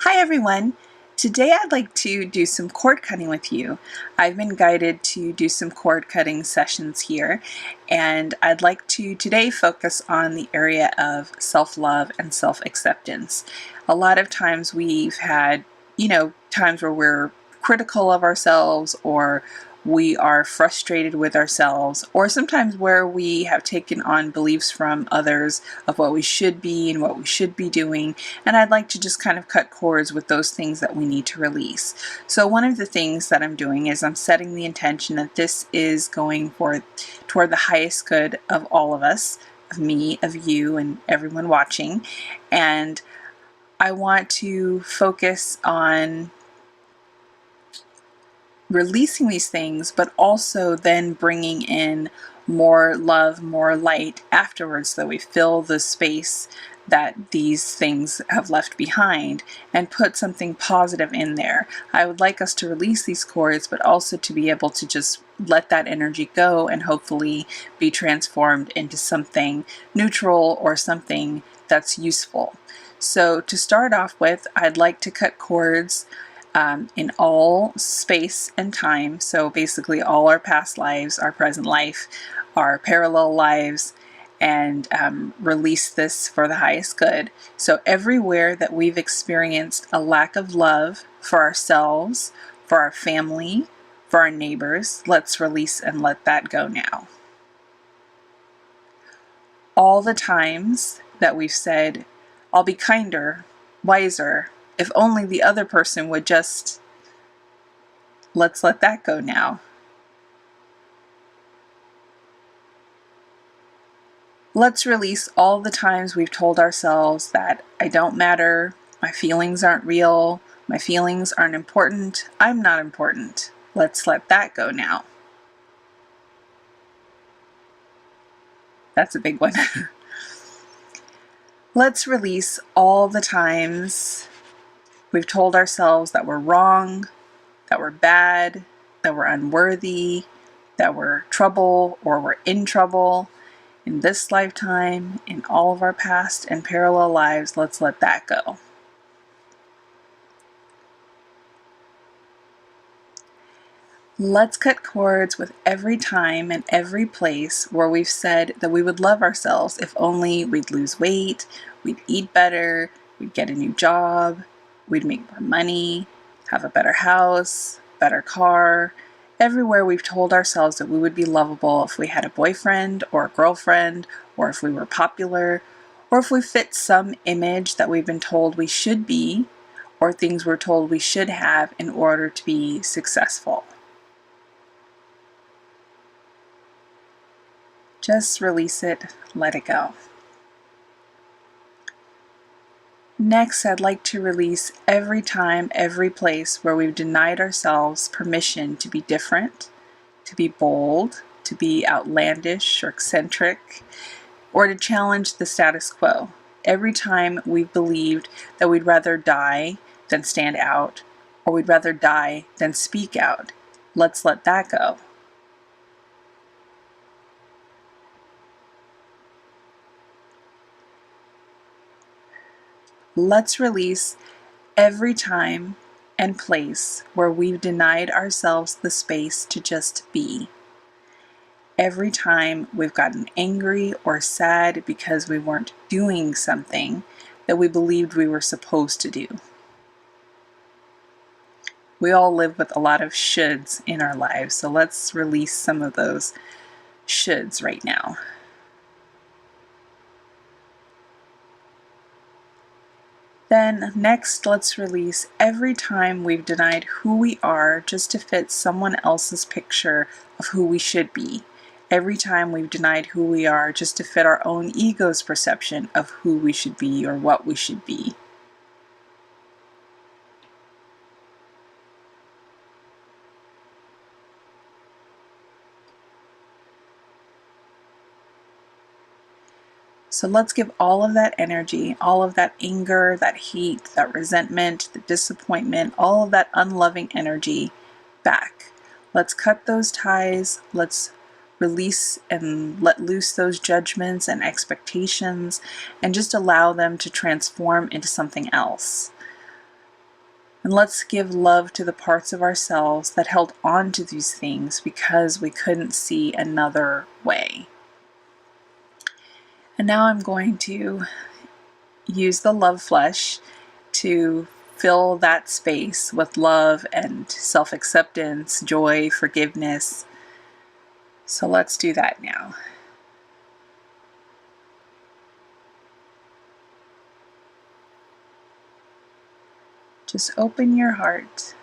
Hi everyone! Today I'd like to do some cord cutting with you. I've been guided to do some cord cutting sessions here, and I'd like to today focus on the area of self-love and self-acceptance. A lot of times we've had, times where we're critical of ourselves, or we are frustrated with ourselves, or sometimes where we have taken on beliefs from others of what we should be and what we should be doing. And I'd like to just kind of cut cords with those things that we need to release. So one of the things that I'm doing is I'm setting the intention that this is going toward the highest good of all of us, of me, of you, and everyone watching. And I want to focus on releasing these things, but also then bringing in more love, more light afterwards, so that we fill the space that these things have left behind and put something positive in there. I would like us to release these cords, but also to be able to just let that energy go and hopefully be transformed into something neutral or something that's useful. So to start off with, I'd like to cut cords in all space and time. So basically all our past lives, our present life, our parallel lives, and release this for the highest good. So everywhere that we've experienced a lack of love for ourselves, for our family, for our neighbors, let's release and let that go now. All the times that we've said, I'll be kinder, wiser, if only the other person would just, let's let that go now. Let's release all the times we've told ourselves that I don't matter, my feelings aren't real, my feelings aren't important, I'm not important. Let's let that go now. That's a big one. Let's release all the times we've told ourselves that we're wrong, that we're bad, that we're unworthy, that we're trouble or we're in trouble. In this lifetime, in all of our past and parallel lives, let's let that go. Let's cut cords with every time and every place where we've said that we would love ourselves if only we'd lose weight, we'd eat better, we'd get a new job, we'd make more money, have a better house, better car. Everywhere we've told ourselves that we would be lovable if we had a boyfriend or a girlfriend, or if we were popular, or if we fit some image that we've been told we should be, or things we're told we should have in order to be successful. Just release it, let it go. Next, I'd like to release every time, every place where we've denied ourselves permission to be different, to be bold, to be outlandish or eccentric, or to challenge the status quo. Every time we've believed that we'd rather die than stand out, or we'd rather die than speak out. Let's let that go. Let's release every time and place where we've denied ourselves the space to just be. Every time we've gotten angry or sad because we weren't doing something that we believed we were supposed to do. We all live with a lot of shoulds in our lives, so let's release some of those shoulds right now. Then next, let's release every time we've denied who we are just to fit someone else's picture of who we should be. Every time we've denied who we are just to fit our own ego's perception of who we should be or what we should be. So let's give all of that energy, all of that anger, that hate, that resentment, the disappointment, all of that unloving energy back. Let's cut those ties. Let's release and let loose those judgments and expectations and just allow them to transform into something else. And let's give love to the parts of ourselves that held on to these things because we couldn't see another way. And now I'm going to use the love flush to fill that space with love and self-acceptance, joy, forgiveness. So let's do that now. Just open your heart.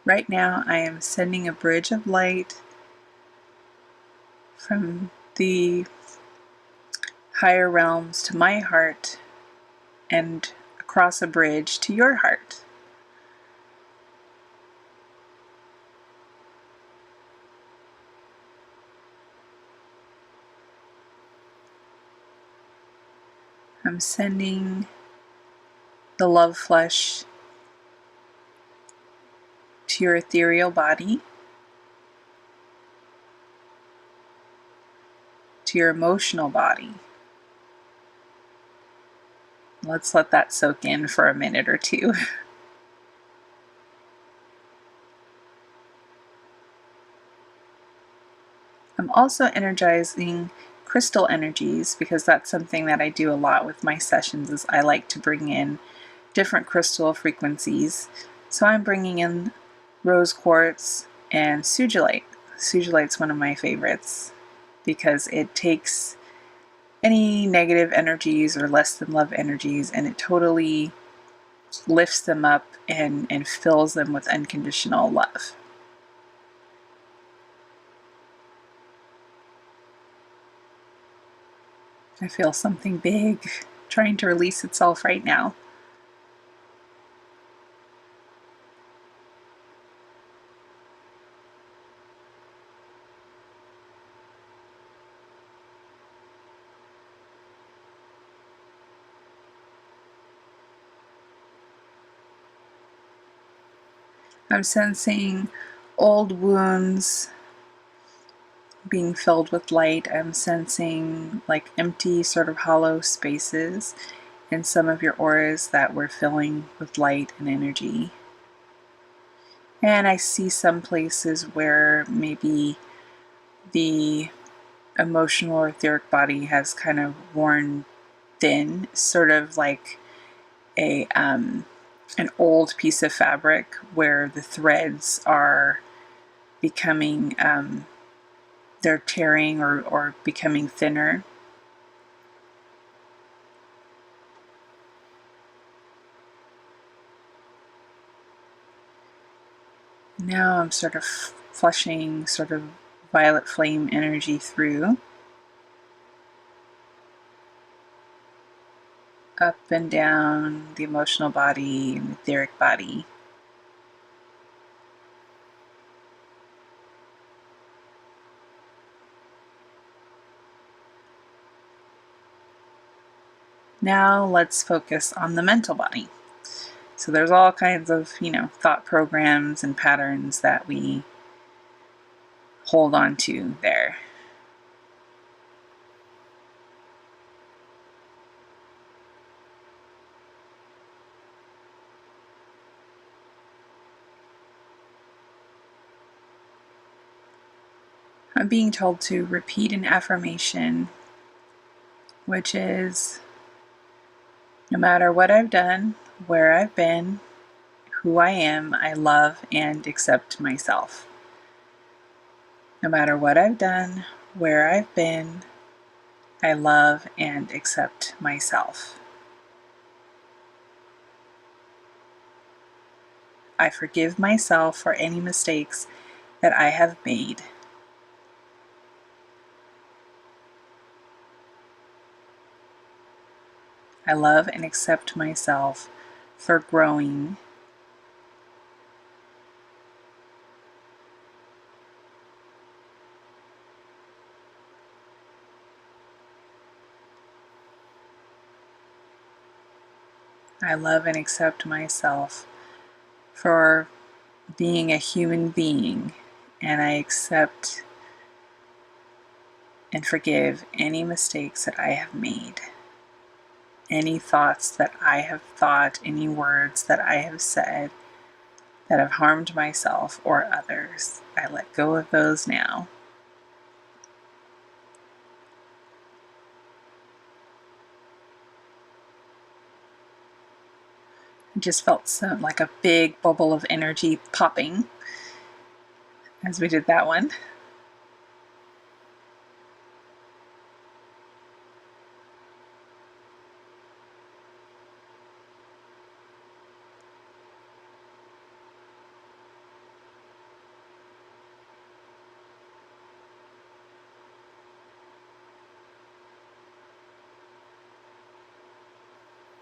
Right now, I am sending a bridge of light from the higher realms to my heart and across a bridge to your heart. I'm sending the love flush to your ethereal body, to your emotional body. Let's let that soak in for a minute or two. I'm also energizing crystal energies because that's something that I do a lot with my sessions is I like to bring in different crystal frequencies. So I'm bringing in rose quartz and sugilite. Sugilite's one of my favorites because it takes any negative energies or less than love energies and it totally lifts them up and fills them with unconditional love. I feel something big trying to release itself right now. I'm sensing old wounds being filled with light. I'm sensing like empty, sort of hollow spaces in some of your auras that we're filling with light and energy. And I see some places where maybe the emotional or etheric body has kind of worn thin, sort of like an old piece of fabric where the threads are becoming they're tearing or becoming thinner. Now I'm sort of flushing sort of violet flame energy through, up and down the emotional body and etheric body. Now let's focus on the mental body. So there's all kinds of, thought programs and patterns that we hold on to there. I'm being told to repeat an affirmation, which is, no matter what I've done, where I've been, who I am, I love and accept myself. No matter what I've done, where I've been, I love and accept myself. I forgive myself for any mistakes that I have made. I love and accept myself for growing. I love and accept myself for being a human being, and I accept and forgive any mistakes that I have made, any thoughts that I have thought, any words that I have said that have harmed myself or others. I let go of those now. I just felt like a big bubble of energy popping as we did that one.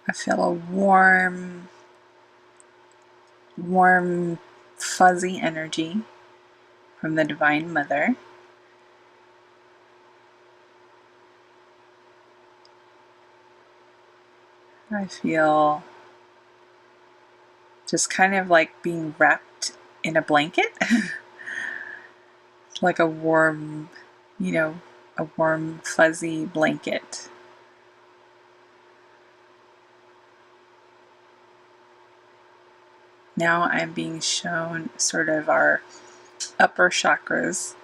I feel a warm, fuzzy energy from the Divine Mother. I feel just kind of like being wrapped in a blanket, like a warm, a warm, fuzzy blanket. Now I'm being shown sort of our upper chakras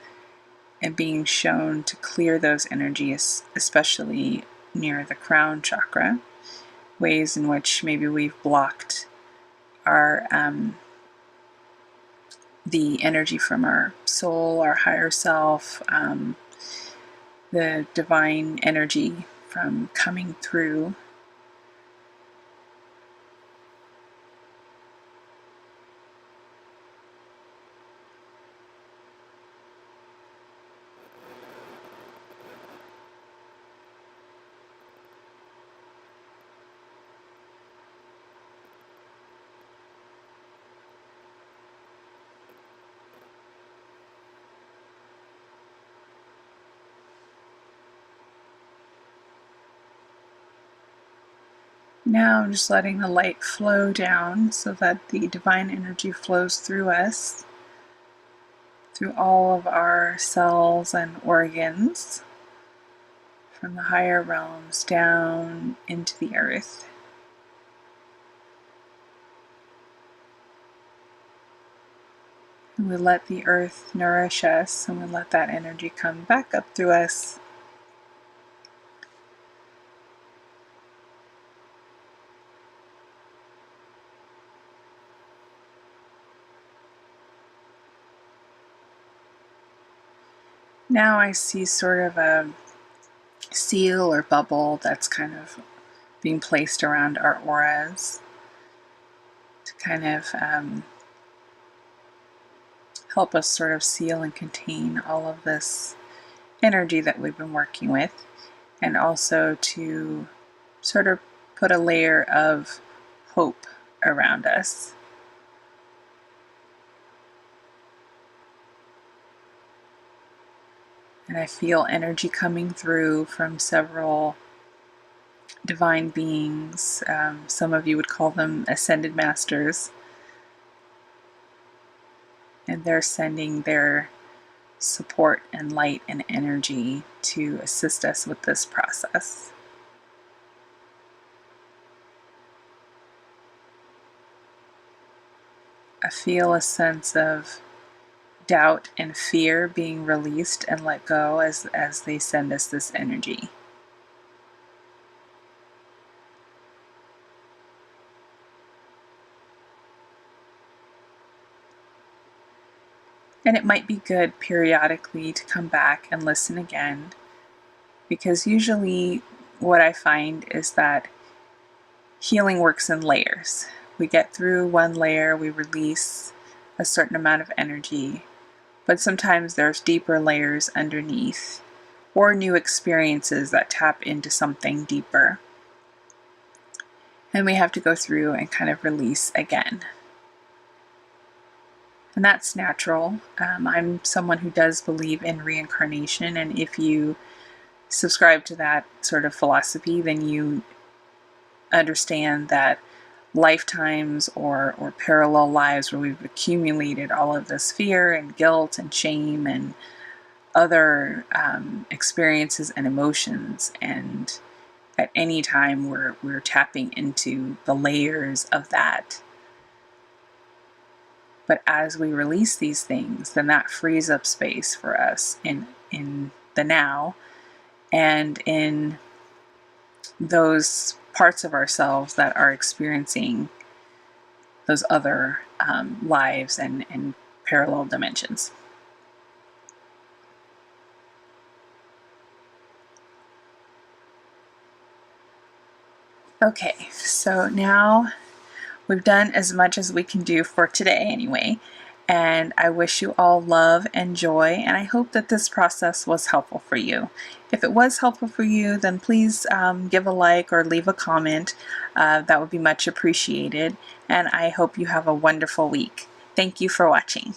and being shown to clear those energies, especially near the crown chakra, ways in which maybe we've blocked our the energy from our soul, our higher self, the divine energy from coming through. Now I'm just letting the light flow down so that the divine energy flows through us, through all of our cells and organs, from the higher realms down into the earth. And we let the earth nourish us, and we let that energy come back up through us. Now I see sort of a seal or bubble that's kind of being placed around our auras to kind of help us sort of seal and contain all of this energy that we've been working with, and also to sort of put a layer of hope around us. And I feel energy coming through from several divine beings. Some of you would call them ascended masters. And they're sending their support and light and energy to assist us with this process. I feel a sense of doubt and fear being released and let go as they send us this energy. And it might be good periodically to come back and listen again, because usually what I find is that healing works in layers. We get through one layer, we release a certain amount of energy, but sometimes there's deeper layers underneath, or new experiences that tap into something deeper. And we have to go through and kind of release again. And that's natural. I'm someone who does believe in reincarnation, and if you subscribe to that sort of philosophy, then you understand that lifetimes or parallel lives where we've accumulated all of this fear and guilt and shame and other experiences and emotions. And at any time we're tapping into the layers of that. But as we release these things, then that frees up space for us in the now and in those parts of ourselves that are experiencing those other lives and parallel dimensions. Okay, so now we've done as much as we can do for today anyway, and I wish you all love and joy, and I hope that this process was helpful for you. If it was helpful for you, then please give a like or leave a comment. That would be much appreciated, and I hope you have a wonderful week. Thank you for watching.